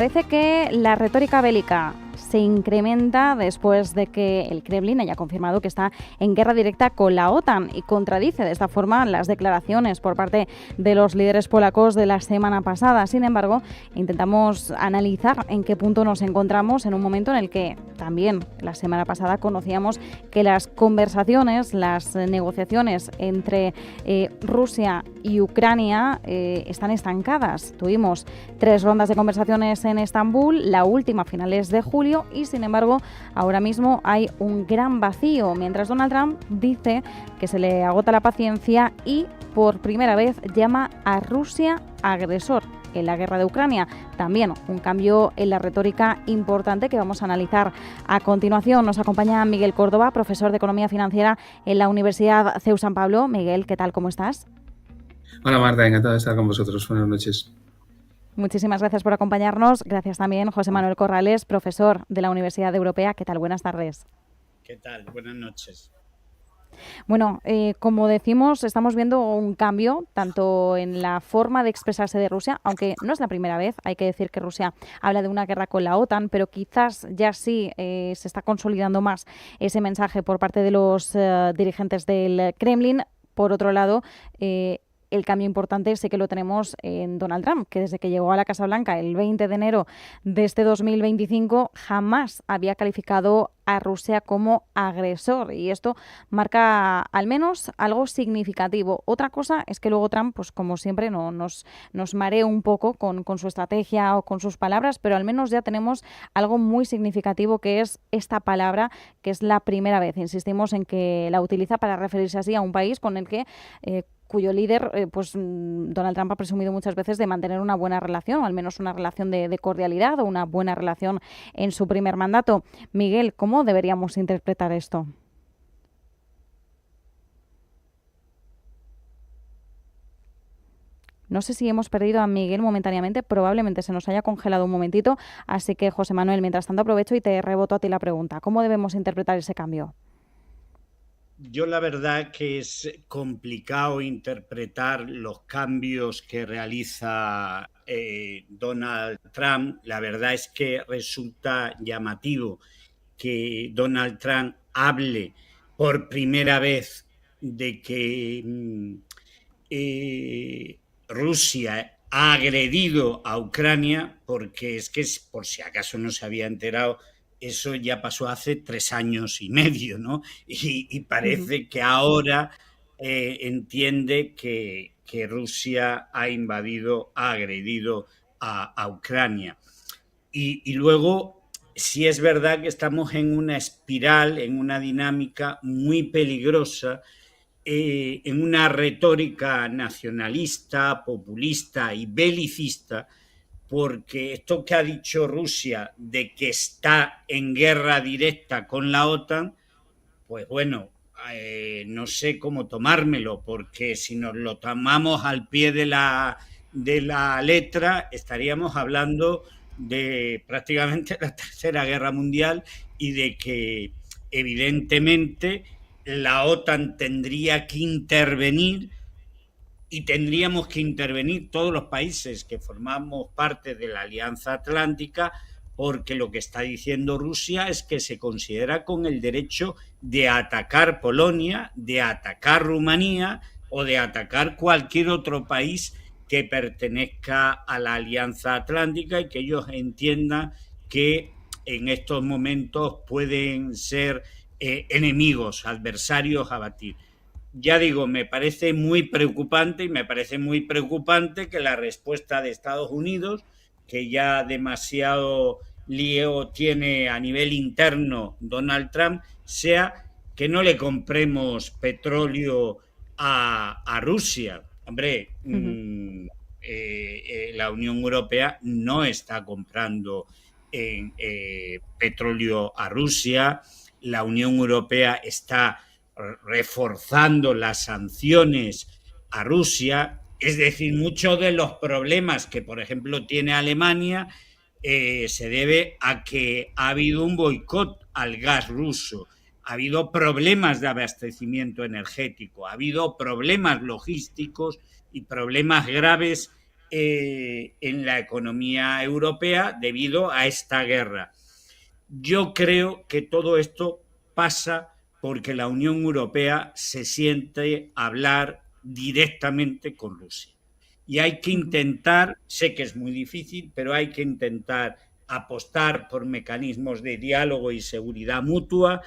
Parece que la retórica bélica se incrementa después de que el Kremlin haya confirmado que está en guerra directa con la OTAN y contradice de esta forma las declaraciones por parte de los líderes polacos de la semana pasada. Sin embargo, intentamos analizar en qué punto nos encontramos en un momento en el que también la semana pasada conocíamos que las conversaciones, las negociaciones entre Rusia y Ucrania están estancadas. Tuvimos 3 rondas de conversaciones en Estambul, la última a finales de julio, y sin embargo ahora mismo hay un gran vacío, mientras Donald Trump dice que se le agota la paciencia y por primera vez llama a Rusia agresor en la guerra de Ucrania. También un cambio en la retórica importante que vamos a analizar a continuación. Nos acompaña Miguel Córdoba, profesor de Economía Financiera en la Universidad CEU San Pablo. Miguel, ¿qué tal? ¿Cómo estás? Hola Marta, encantado de estar con vosotros. Buenas noches. Muchísimas gracias por acompañarnos. Gracias también José Manuel Corrales, profesor de la Universidad Europea. ¿Qué tal? Buenas tardes. ¿Qué tal? Buenas noches. Bueno, como decimos, estamos viendo un cambio tanto en la forma de expresarse de Rusia, aunque no es la primera vez. Hay que decir que Rusia habla de una guerra con la OTAN, pero quizás ya sí se está consolidando más ese mensaje por parte de los dirigentes del Kremlin. Por otro lado, el cambio importante sí que lo tenemos en Donald Trump, que desde que llegó a la Casa Blanca el 20 de enero de este 2025 jamás había calificado a Rusia como agresor, y esto marca al menos algo significativo. Otra cosa es que luego Trump, pues como siempre, nos marea un poco con su estrategia o con sus palabras, pero al menos ya tenemos algo muy significativo, que es esta palabra, que es la primera vez, insistimos en que la utiliza para referirse así a un país con el que cuyo líder, Donald Trump ha presumido muchas veces de mantener una buena relación, o al menos una relación de cordialidad o una buena relación en su primer mandato. Miguel, ¿cómo deberíamos interpretar esto? No sé si hemos perdido a Miguel momentáneamente, probablemente se nos haya congelado un momentito, así que José Manuel, mientras tanto aprovecho y te reboto a ti la pregunta. ¿Cómo debemos interpretar ese cambio? Yo la verdad que es complicado interpretar los cambios que realiza Donald Trump. La verdad es que resulta llamativo que Donald Trump hable por primera vez de que Rusia ha agredido a Ucrania, porque es que, por si acaso no se había enterado, eso ya pasó hace 3 años y medio, ¿no? Y parece que ahora entiende que Rusia ha invadido, ha agredido a Ucrania. Y luego, sí es verdad que estamos en una espiral, en una dinámica muy peligrosa, en una retórica nacionalista, populista y belicista, porque esto que ha dicho Rusia de que está en guerra directa con la OTAN, pues bueno, no sé cómo tomármelo, porque si nos lo tomamos al pie de la letra, estaríamos hablando de prácticamente la Tercera Guerra Mundial y de que evidentemente la OTAN tendría que intervenir, y tendríamos que intervenir todos los países que formamos parte de la Alianza Atlántica, porque lo que está diciendo Rusia es que se considera con el derecho de atacar Polonia, de atacar Rumanía o de atacar cualquier otro país que pertenezca a la Alianza Atlántica, y que ellos entiendan que en estos momentos pueden ser enemigos, adversarios a batir. Ya digo, me parece muy preocupante, y me parece muy preocupante que la respuesta de Estados Unidos, que ya demasiado lío tiene a nivel interno Donald Trump, sea que no le compremos petróleo a Rusia. Hombre, la Unión Europea no está comprando petróleo a Rusia. La Unión Europea está reforzando las sanciones a Rusia. Es decir, muchos de los problemas que, por ejemplo, tiene Alemania se debe a que ha habido un boicot al gas ruso, ha habido problemas de abastecimiento energético, ha habido problemas logísticos y problemas graves en la economía europea debido a esta guerra. Yo creo que todo esto pasa porque la Unión Europea se siente hablar directamente con Rusia. Y hay que intentar, sé que es muy difícil, pero hay que intentar apostar por mecanismos de diálogo y seguridad mutua.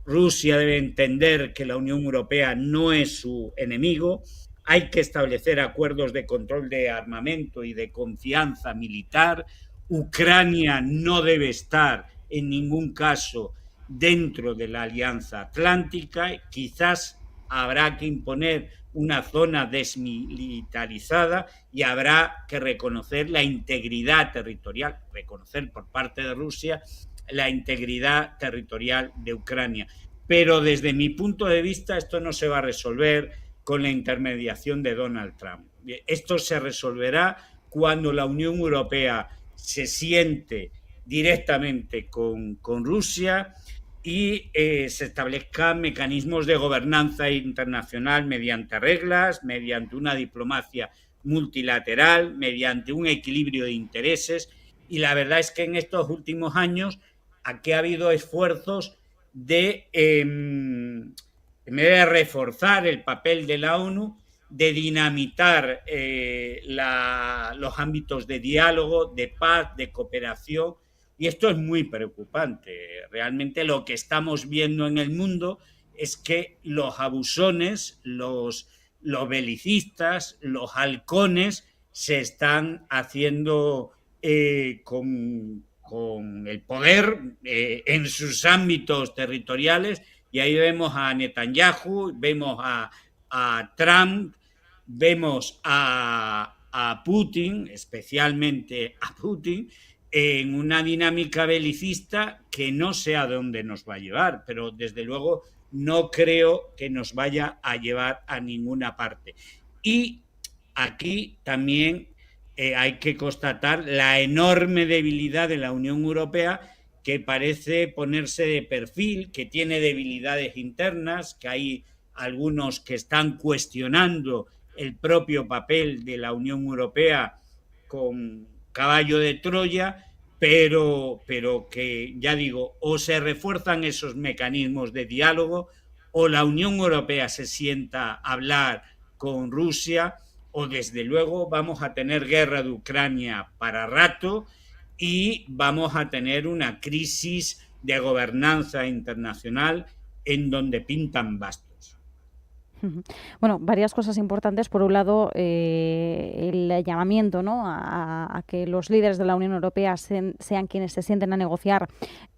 Rusia debe entender que la Unión Europea no es su enemigo. Hay que establecer acuerdos de control de armamento y de confianza militar. Ucrania no debe estar en ningún caso dentro de la Alianza Atlántica. Quizás habrá que imponer una zona desmilitarizada y habrá que reconocer la integridad territorial, reconocer por parte de Rusia la integridad territorial de Ucrania. Pero desde mi punto de vista esto no se va a resolver con la intermediación de Donald Trump. Esto se resolverá cuando la Unión Europea se siente directamente con Rusia y se establezcan mecanismos de gobernanza internacional mediante reglas, mediante una diplomacia multilateral, mediante un equilibrio de intereses. Y la verdad es que en estos últimos años aquí ha habido esfuerzos de, en vez de reforzar el papel de la ONU, de dinamitar los ámbitos de diálogo, de paz, de cooperación. Y esto es muy preocupante. Realmente lo que estamos viendo en el mundo es que los abusones, los belicistas, los halcones se están haciendo con el poder en sus ámbitos territoriales, y ahí vemos a Netanyahu, vemos a Trump, vemos a Putin, especialmente a Putin, en una dinámica belicista que no sé a dónde nos va a llevar, pero desde luego no creo que nos vaya a llevar a ninguna parte. Y aquí también hay que constatar la enorme debilidad de la Unión Europea, que parece ponerse de perfil, que tiene debilidades internas, que hay algunos que están cuestionando el propio papel de la Unión Europea con caballo de Troya, pero que, ya digo, o se refuerzan esos mecanismos de diálogo, o la Unión Europea se sienta a hablar con Rusia, o desde luego vamos a tener guerra de Ucrania para rato y vamos a tener una crisis de gobernanza internacional en donde pintan bastos. Bueno, varias cosas importantes. Por un lado, el llamamiento, ¿no?, a que los líderes de la Unión Europea sean quienes se sienten a negociar,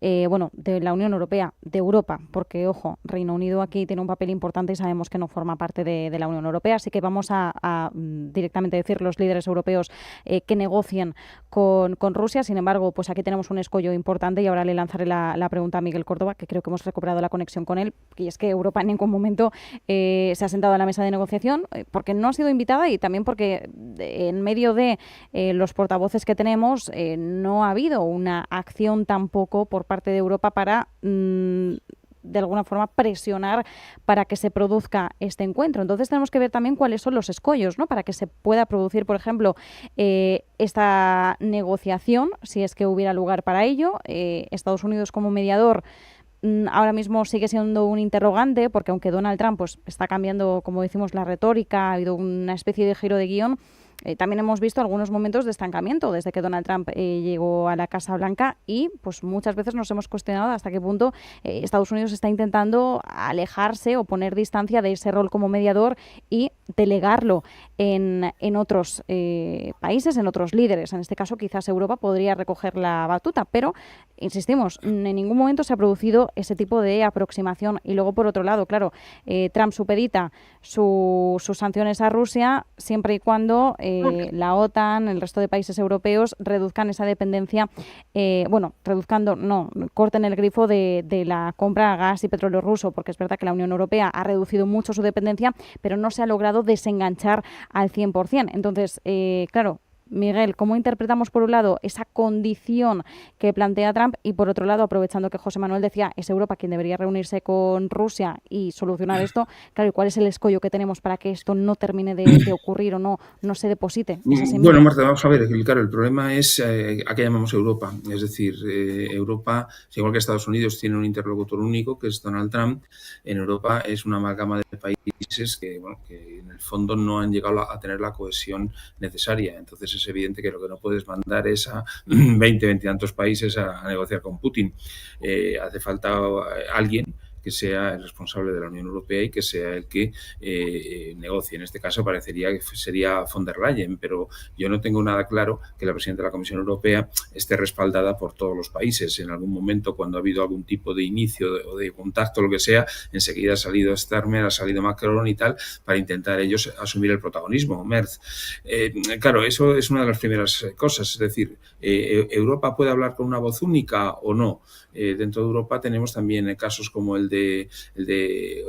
de la Unión Europea, de Europa, porque, ojo, Reino Unido aquí tiene un papel importante y sabemos que no forma parte de la Unión Europea, así que vamos a directamente decir los líderes europeos que negocien con Rusia. Sin embargo, pues aquí tenemos un escollo importante y ahora le lanzaré la pregunta a Miguel Córdoba, que creo que hemos recuperado la conexión con él, y es que Europa en ningún momento se ha sentado a la mesa de negociación porque no ha sido invitada, y también porque en medio de los portavoces que tenemos no ha habido una acción tampoco por parte de Europa para de alguna forma presionar para que se produzca este encuentro. Entonces tenemos que ver también cuáles son los escollos, ¿no?, para que se pueda producir, por ejemplo, esta negociación, si es que hubiera lugar para ello. Estados Unidos como mediador ahora mismo sigue siendo un interrogante, porque aunque Donald Trump pues está cambiando, como decimos, la retórica, ha habido una especie de giro de guión, también hemos visto algunos momentos de estancamiento desde que Donald Trump llegó a la Casa Blanca, y pues muchas veces nos hemos cuestionado hasta qué punto Estados Unidos está intentando alejarse o poner distancia de ese rol como mediador y delegarlo en otros países, en otros líderes. En este caso quizás Europa podría recoger la batuta, pero insistimos, en ningún momento se ha producido ese tipo de aproximación. Y luego, por otro lado, claro, Trump supedita sus sanciones a Rusia siempre y cuando la OTAN, el resto de países europeos reduzcan esa dependencia, corten el grifo de la compra de gas y petróleo ruso, porque es verdad que la Unión Europea ha reducido mucho su dependencia, pero no se ha logrado desenganchar al 100%. Entonces, claro, Miguel, ¿cómo interpretamos por un lado esa condición que plantea Trump y por otro lado, aprovechando que José Manuel decía, es Europa quien debería reunirse con Rusia y solucionar esto? Claro, ¿y cuál es el escollo que tenemos para que esto no termine de ocurrir o no se deposite esa semilla? Bueno, Marta, vamos a ver, claro, el problema es a qué llamamos Europa. Es decir, Europa, igual que Estados Unidos tiene un interlocutor único, que es Donald Trump, en Europa es una amalgama de países que, bueno, que en el fondo no han llegado a tener la cohesión necesaria. Entonces es evidente que lo que no puedes mandar es a 20 y tantos países a negociar con Putin. Hace falta alguien que sea el responsable de la Unión Europea y que sea el que negocie. En este caso parecería que sería von der Leyen, pero yo no tengo nada claro que la presidenta de la Comisión Europea esté respaldada por todos los países. En algún momento, cuando ha habido algún tipo de inicio o de contacto, lo que sea, enseguida ha salido Starmer, ha salido Macron y tal, para intentar ellos asumir el protagonismo. Merz. Claro, eso es una de las primeras cosas. Es decir, ¿Europa puede hablar con una voz única o no? Dentro de Europa tenemos también casos como el de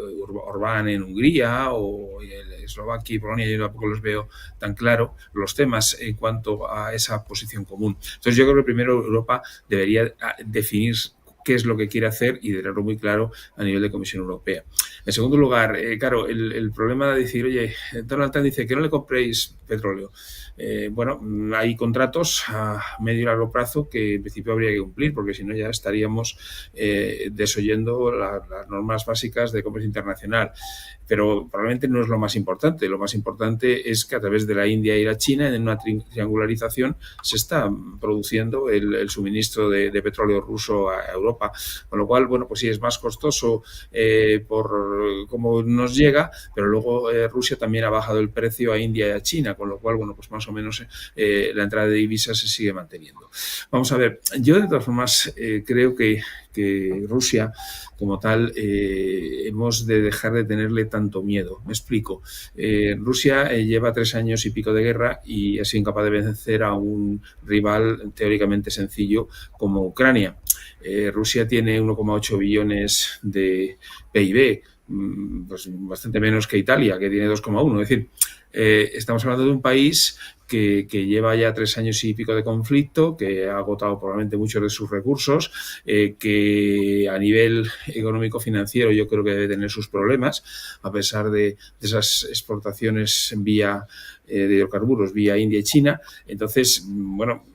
Orbán en Hungría o el Eslovaquia y Polonia. Yo tampoco los veo tan claro los temas en cuanto a esa posición común. Entonces yo creo que primero Europa debería definir qué es lo que quiere hacer y tenerlo muy claro a nivel de Comisión Europea. En segundo lugar, claro, el problema de decir, oye, Donald Trump dice que no le compréis petróleo. Bueno, hay contratos a medio y largo plazo que en principio habría que cumplir, porque si no ya estaríamos desoyendo las normas básicas de comercio internacional. Pero probablemente no es lo más importante. Lo más importante es que a través de la India y la China, en una triangularización, se está produciendo el suministro de petróleo ruso a Europa. Con lo cual, bueno, pues sí, es más costoso por cómo nos llega, pero luego Rusia también ha bajado el precio a India y a China, con lo cual, bueno, pues más o menos la entrada de divisas se sigue manteniendo. Vamos a ver, yo de todas formas creo que Rusia como tal hemos de dejar de tenerle tanto miedo. Me explico. Rusia lleva 3 años y pico de guerra y ha sido incapaz de vencer a un rival teóricamente sencillo como Ucrania. Rusia tiene 1,8 billones de PIB, pues bastante menos que Italia, que tiene 2,1. Es decir, estamos hablando de un país que lleva ya 3 años y pico de conflicto, que ha agotado probablemente muchos de sus recursos, que a nivel económico-financiero yo creo que debe tener sus problemas, a pesar de esas exportaciones vía de hidrocarburos vía India y China. Entonces, bueno,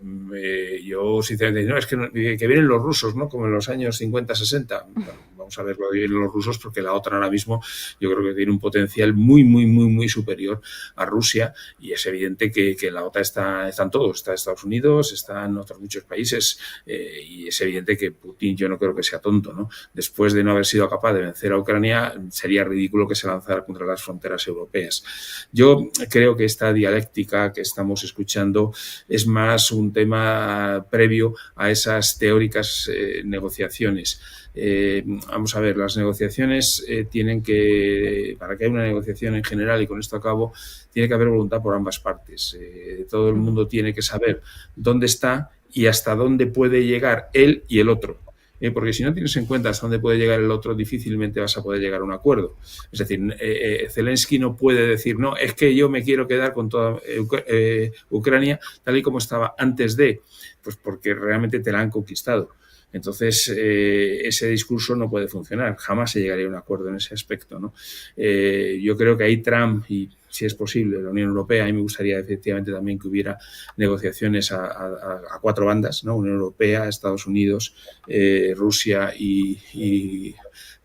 yo sinceramente no, es que vienen los rusos, ¿no? Como en los años 50, 60. Bueno, vamos a ver lo que vienen los rusos, porque la OTAN ahora mismo yo creo que tiene un potencial muy superior a Rusia, y es evidente que en la OTAN están todos, está Estados Unidos, están otros muchos países, y es evidente que Putin, yo no creo que sea tonto, ¿no? Después de no haber sido capaz de vencer a Ucrania, sería ridículo que se lanzara contra las fronteras europeas. Yo creo que esta dialéctica que estamos escuchando es más un tema previo a esas teóricas negociaciones. Vamos a ver, las negociaciones tienen que, para que haya una negociación en general, y con esto acabo, tiene que haber voluntad por ambas partes. Todo el mundo tiene que saber dónde está y hasta dónde puede llegar él y el otro. Porque si no tienes en cuenta hasta dónde puede llegar el otro, difícilmente vas a poder llegar a un acuerdo. Es decir, Zelensky no puede decir, no, es que yo me quiero quedar con toda Ucrania tal y como estaba antes de, pues porque realmente te la han conquistado. Entonces, ese discurso no puede funcionar. Jamás se llegaría a un acuerdo en ese aspecto, ¿no? Yo creo que ahí Trump y, si es posible, la Unión Europea, a mí me gustaría efectivamente también que hubiera negociaciones a 4 bandas, ¿no? Unión Europea, Estados Unidos, Rusia y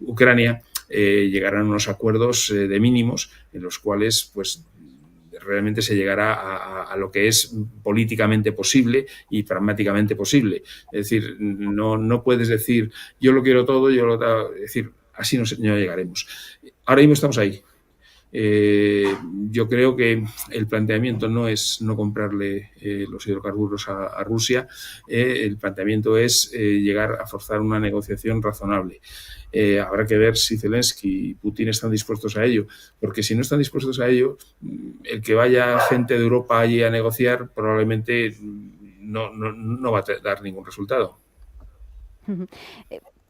Ucrania, llegaran a unos acuerdos de mínimos en los cuales, pues, realmente se llegará a lo que es políticamente posible y pragmáticamente posible. Es decir, no puedes decir yo lo quiero todo, yo lo... Es decir, así no llegaremos. Ahora mismo estamos ahí. Yo creo que el planteamiento no es no comprarle los hidrocarburos a Rusia. El planteamiento es llegar a forzar una negociación razonable. Habrá que ver si Zelensky y Putin están dispuestos a ello, porque si no están dispuestos a ello, el que vaya gente de Europa allí a negociar probablemente no va a dar ningún resultado.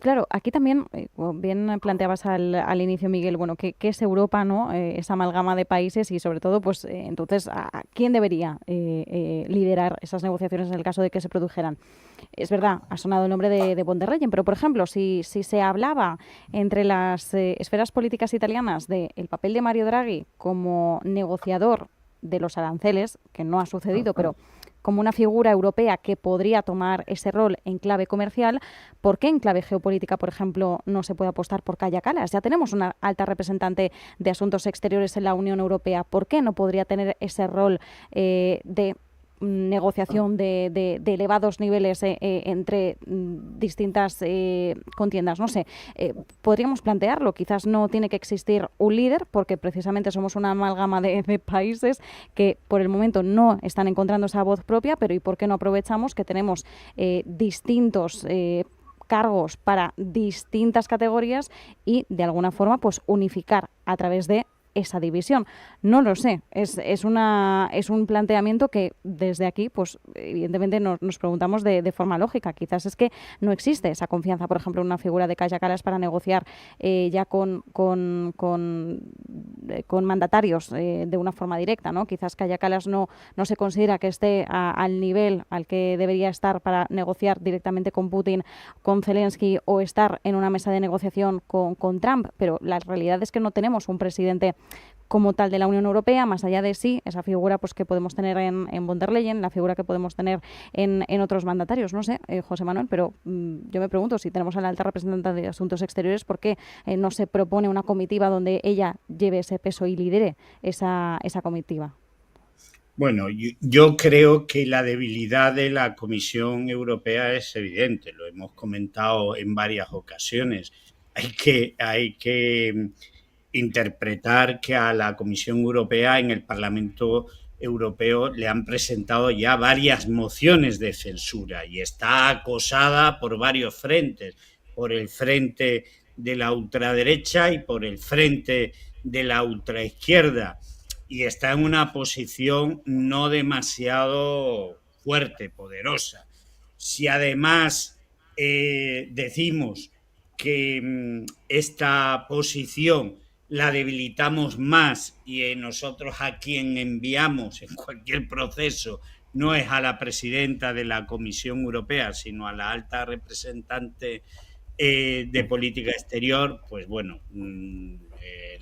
Claro, aquí también, como bien planteabas al inicio, Miguel, bueno, ¿qué es Europa, no? Esa amalgama de países y sobre todo, pues, entonces, ¿quién debería liderar esas negociaciones en el caso de que se produjeran? Es verdad, ha sonado el nombre de von der Leyen, pero, por ejemplo, si se hablaba entre las esferas políticas italianas del papel de Mario Draghi como negociador de los aranceles, que no ha sucedido, pero como una figura europea que podría tomar ese rol en clave comercial, ¿por qué en clave geopolítica, por ejemplo, no se puede apostar por Kaja Kallas? Ya tenemos una alta representante de asuntos exteriores en la Unión Europea. ¿Por qué no podría tener ese rol de negociación de elevados niveles entre distintas contiendas? No sé, podríamos plantearlo. Quizás no tiene que existir un líder porque precisamente somos una amalgama de países que por el momento no están encontrando esa voz propia, pero ¿y por qué no aprovechamos que tenemos distintos cargos para distintas categorías y de alguna forma pues unificar a través de esa división? No lo sé, es un planteamiento que desde aquí, pues evidentemente nos preguntamos de forma lógica. Quizás es que no existe esa confianza, por ejemplo, en una figura de Kaja Kallas para negociar ya con mandatarios de una forma directa, ¿no? Quizás Kaja Kallas no se considera que esté al nivel al que debería estar para negociar directamente con Putin, con Zelensky o estar en una mesa de negociación con Trump, pero la realidad es que no tenemos un presidente como tal de la Unión Europea, más allá de sí, esa figura pues que podemos tener en von der Leyen, la figura que podemos tener en otros mandatarios. No sé, José Manuel, pero yo me pregunto si tenemos a la alta representante de Asuntos Exteriores, ¿por qué no se propone una comitiva donde ella lleve ese peso y lidere esa comitiva? Bueno, yo creo que la debilidad de la Comisión Europea es evidente, lo hemos comentado en varias ocasiones. Hay que interpretar que a la Comisión Europea en el Parlamento Europeo le han presentado ya varias mociones de censura y está acosada por varios frentes, por el frente de la ultraderecha y por el frente de la ultraizquierda, y está en una posición no demasiado fuerte, poderosa. Si además decimos que esta posición la debilitamos más y nosotros a quien enviamos en cualquier proceso no es a la presidenta de la Comisión Europea, sino a la alta representante de política exterior, pues bueno,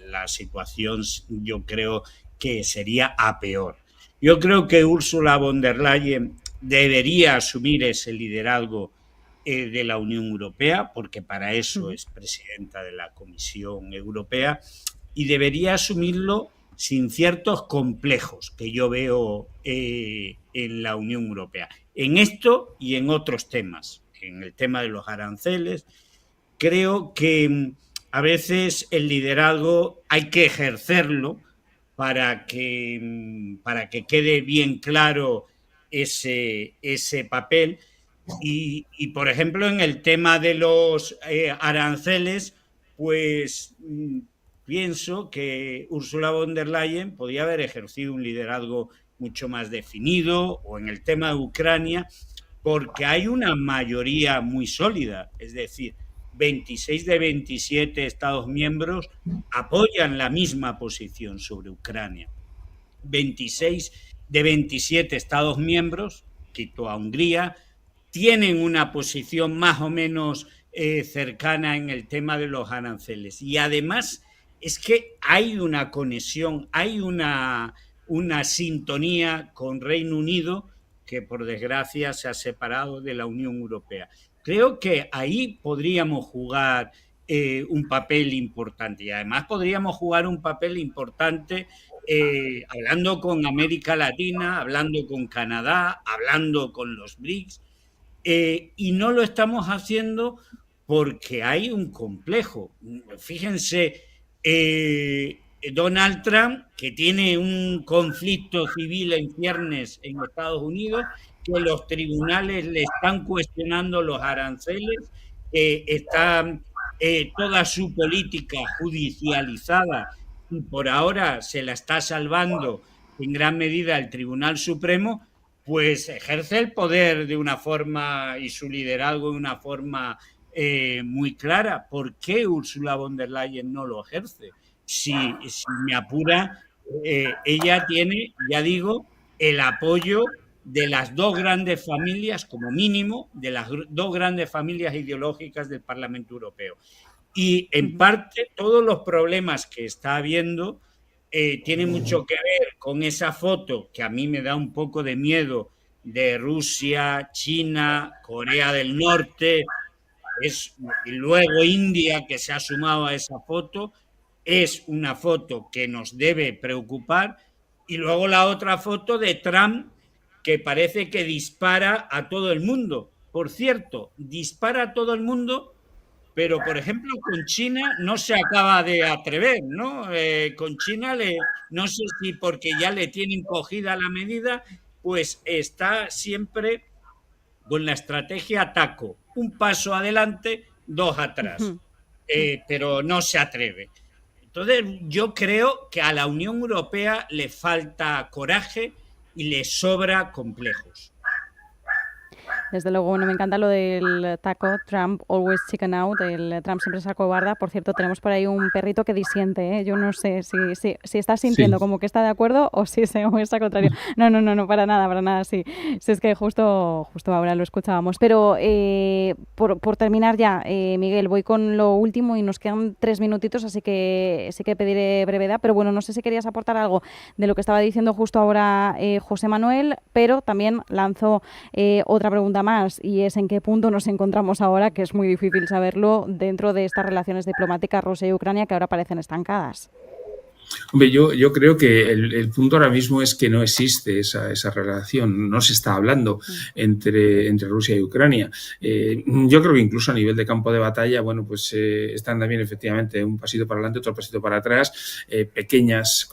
la situación yo creo que sería a peor. Yo creo que Ursula von der Leyen debería asumir ese liderazgo de la Unión Europea, porque para eso es presidenta de la Comisión Europea, y debería asumirlo sin ciertos complejos que yo veo en la Unión Europea, en esto y en otros temas. En el tema de los aranceles, creo que a veces el liderazgo hay que ejercerlo para que quede bien claro ese papel. Y, por ejemplo, en el tema de los aranceles, pues pienso que Ursula von der Leyen podía haber ejercido un liderazgo mucho más definido, o en el tema de Ucrania, porque hay una mayoría muy sólida, es decir, 26 de 27 Estados miembros apoyan la misma posición sobre Ucrania. 26 de 27 Estados miembros, quito a Hungría, tienen una posición más o menos cercana en el tema de los aranceles. Y además es que hay una conexión, hay una sintonía con Reino Unido, que por desgracia se ha separado de la Unión Europea. Creo que ahí podríamos jugar un papel importante, y además podríamos jugar un papel importante hablando con América Latina, hablando con Canadá, hablando con los BRICS, y no lo estamos haciendo porque hay un complejo. Fíjense, Donald Trump, que tiene un conflicto civil en ciernes en Estados Unidos, que los tribunales le están cuestionando los aranceles, está toda su política judicializada y por ahora se la está salvando en gran medida el Tribunal Supremo, pues ejerce el poder de una forma y su liderazgo de una forma muy clara. ¿Por qué Ursula von der Leyen no lo ejerce? Si me apura, ella tiene, ya digo, el apoyo de las dos grandes familias, como mínimo, de las dos grandes familias ideológicas del Parlamento Europeo. Y en parte todos los problemas que está habiendo tienen mucho que ver con esa foto que a mí me da un poco de miedo de Rusia, China, Corea del Norte, y luego India, que se ha sumado a esa foto. Es una foto que nos debe preocupar. Y luego la otra foto de Trump, que parece que dispara a todo el mundo. Por cierto, dispara a todo el mundo, pero por ejemplo con China no se acaba de atrever, ¿no? Con China, no sé si porque ya le tienen cogida la medida, pues está siempre con la estrategia taco. Un paso adelante, dos atrás. Pero no se atreve. Entonces, yo creo que a la Unión Europea le falta coraje y le sobra complejos. Desde luego, bueno, me encanta lo del taco, Trump always chicken out, el Trump siempre se acobarda. Por cierto, tenemos por ahí un perrito que disiente, ¿eh? Yo no sé si está sintiendo como que está de acuerdo o si es al contrario. No, para nada, sí. Si es que justo ahora lo escuchábamos. Pero por terminar ya, Miguel, voy con lo último y nos quedan 3 minutitos, así que sí que pediré brevedad. Pero bueno, no sé si querías aportar algo de lo que estaba diciendo justo ahora José Manuel, pero también lanzo otra pregunta más, y es en qué punto nos encontramos ahora, que es muy difícil saberlo, dentro de estas relaciones diplomáticas Rusia y Ucrania que ahora parecen estancadas. Hombre, yo creo que el punto ahora mismo es que no existe esa relación, no se está hablando entre Rusia y Ucrania. Yo creo que incluso a nivel de campo de batalla, bueno, pues están también efectivamente un pasito para adelante, otro pasito para atrás, pequeñas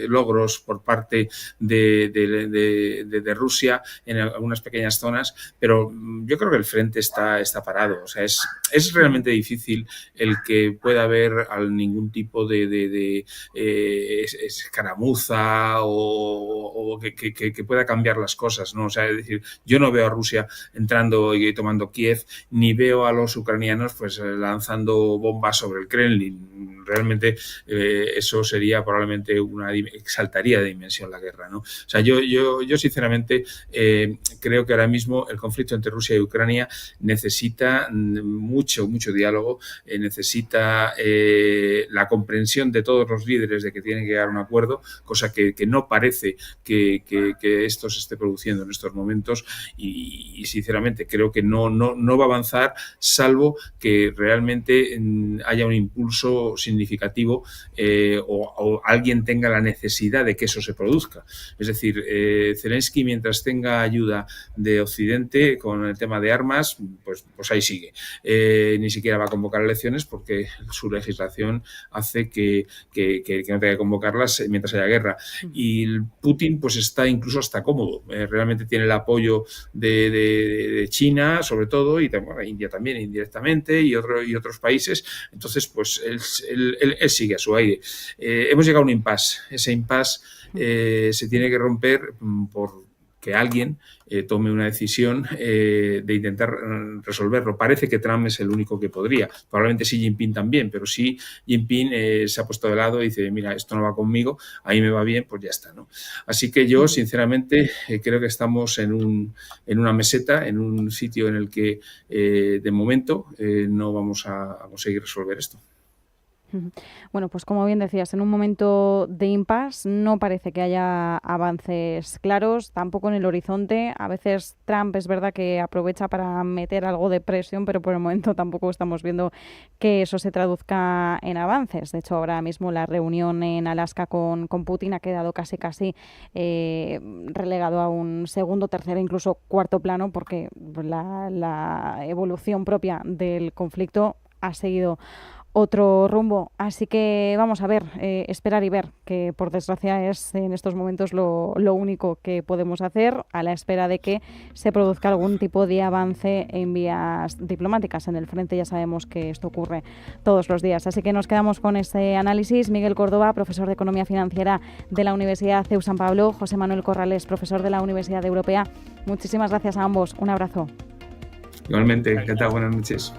logros por parte de Rusia en algunas pequeñas zonas, pero yo creo que el frente está parado. O sea, es realmente difícil el que pueda haber ningún tipo de escaramuza o que pueda cambiar las cosas, ¿no? O sea, es decir, yo no veo a Rusia entrando y tomando Kiev, ni veo a los ucranianos pues lanzando bombas sobre el Kremlin. Realmente eso sería probablemente exaltaría de dimensión la guerra, ¿no? O sea, yo sinceramente creo que ahora mismo el conflicto entre Rusia y Ucrania necesita mucho diálogo, necesita la comprensión de todos los líderes de que tienen que llegar a un acuerdo, cosa que no parece que esto se esté produciendo en estos momentos, y sinceramente creo que no va a avanzar, salvo que realmente haya un impulso significativo o alguien tenga la necesidad de que eso se produzca. Es decir, Zelensky, mientras tenga ayuda de Occidente con el tema de armas, pues ahí sigue. Ni siquiera va a convocar elecciones porque su legislación hace que no tenga que convocarlas mientras haya guerra. Y Putin pues está incluso hasta cómodo. Realmente tiene el apoyo de China, sobre todo, y India también indirectamente, y otros países. Entonces, pues él sigue a su aire. Hemos llegado a un impasse. Ese impasse se tiene que romper por que alguien tome una decisión de intentar resolverlo. Parece que Trump es el único que podría. Probablemente Xi Jinping también, pero si Jinping se ha puesto de lado y dice, mira, esto no va conmigo, ahí me va bien, pues ya está, ¿no? Así que yo, sinceramente, creo que estamos en una meseta, en un sitio en el que, de momento, no vamos a conseguir resolver esto. Bueno, pues como bien decías, en un momento de impasse no parece que haya avances claros, tampoco en el horizonte. A veces Trump es verdad que aprovecha para meter algo de presión, pero por el momento tampoco estamos viendo que eso se traduzca en avances. De hecho, ahora mismo la reunión en Alaska con Putin ha quedado casi relegado a un segundo, tercer e incluso cuarto plano, porque la evolución propia del conflicto ha seguido otro rumbo. Así que vamos a ver, esperar y ver, que por desgracia es en estos momentos lo único que podemos hacer, a la espera de que se produzca algún tipo de avance en vías diplomáticas. En el frente ya sabemos que esto ocurre todos los días. Así que nos quedamos con ese análisis. Miguel Córdoba, profesor de Economía Financiera de la Universidad CEU San Pablo, José Manuel Corrales, profesor de la Universidad Europea. Muchísimas gracias a ambos. Un abrazo. Igualmente, encantado. Buenas noches.